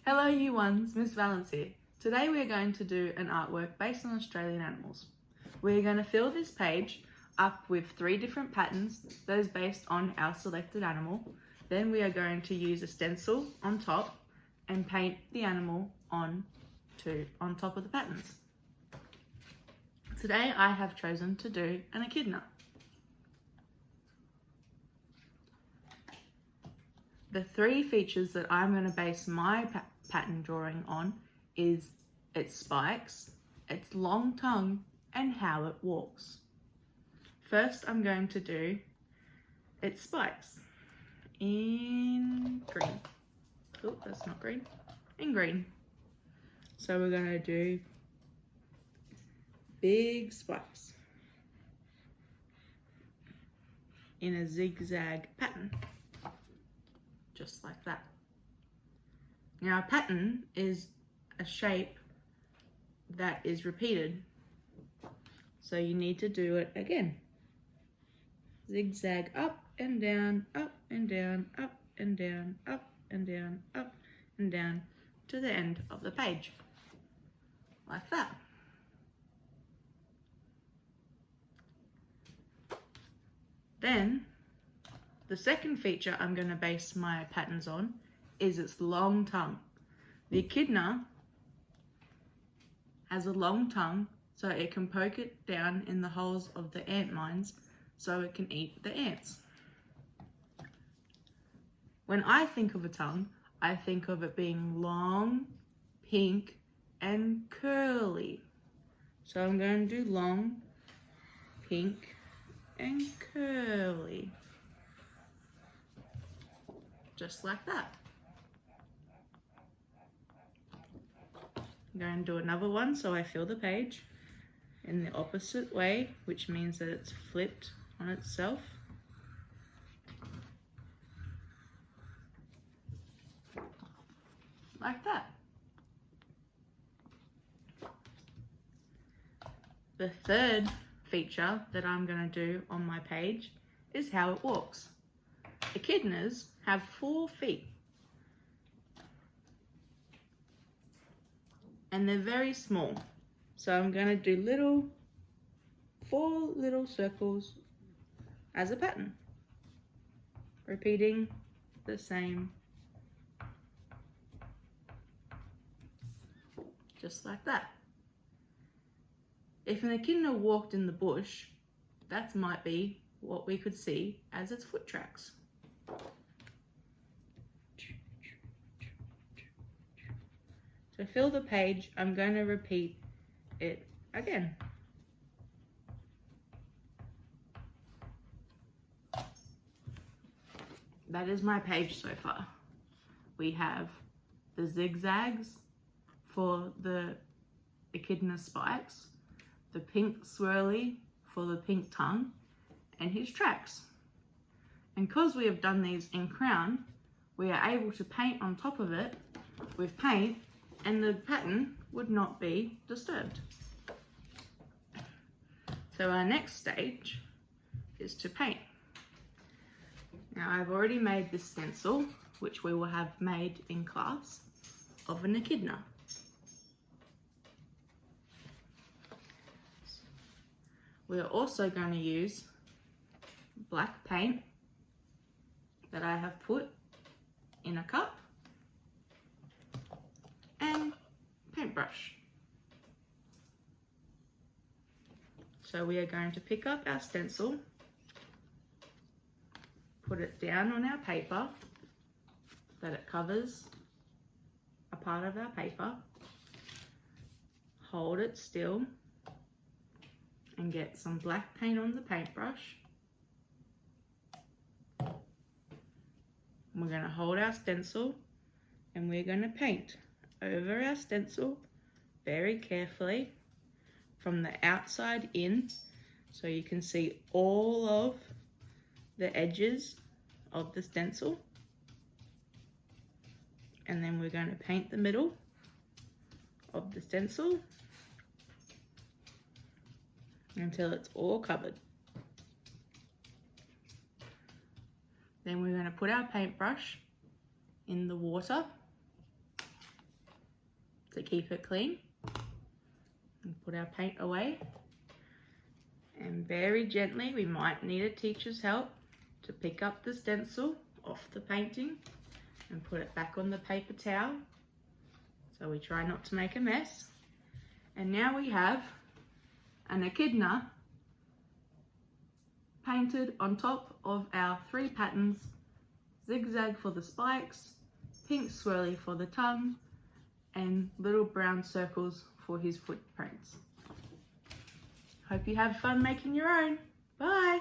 Hello you ones, Miss Valence here. Today we are going to do an artwork based on Australian animals. We are going to fill this page up with 3 different patterns, those based on our selected animal. Then we are going to use a stencil on top and paint the animal on top of the patterns. Today I have chosen to do an echidna. The 3 features that I'm going to base my pattern drawing on is its spikes, its long tongue, and how it walks. First, I'm going to do its spikes in green. Oh, that's not green. In green. So we're going to do big spikes in a zigzag pattern. Just like that. Now a pattern is a shape that is repeated, so you need to do it again. Zigzag up and down, up and down, up and down, up and down, up and down to the end of the page, like that. Then the second feature I'm going to base my patterns on is its long tongue. The echidna has a long tongue so it can poke it down in the holes of the ant mines so it can eat the ants. When I think of a tongue, I think of it being long, pink, and curly. So I'm going to do long, pink, and curly. Just like that. I'm going to do another one so I fill the page in the opposite way, which means that it's flipped on itself. Like that. The third feature that I'm going to do on my page is how it walks. Echidnas have 4 feet and they're very small, so I'm going to do 4 little circles as a pattern, repeating the same, just like that. If an echidna walked in the bush, that might be what we could see as its foot tracks. To fill the page, I'm going to repeat it again. That is my page so far. We have the zigzags for the echidna spikes, the pink swirly for the pink tongue, and his tracks. And because we have done these in crown, we are able to paint on top of it with paint and the pattern would not be disturbed. So our next stage is to paint. Now I've already made this stencil, which we will have made in class, of an echidna. We are also going to use black paint that I have put in a cup and paintbrush. So we are going to pick up our stencil, put it down on our paper that it covers a part of our paper, hold it still and get some black paint on the paintbrush. We're going to hold our stencil and we're going to paint over our stencil very carefully from the outside in, so you can see all of the edges of the stencil, and then we're going to paint the middle of the stencil until it's all covered. Then we're going to put our paintbrush in the water to keep it clean. And put our paint away. And very gently, we might need a teacher's help to pick up the stencil off the painting and put it back on the paper towel. So we try not to make a mess. And now we have an echidna painted on top of our 3 patterns: zigzag for the spikes, pink swirly for the tongue, and little brown circles for his footprints. Hope you have fun making your own. Bye!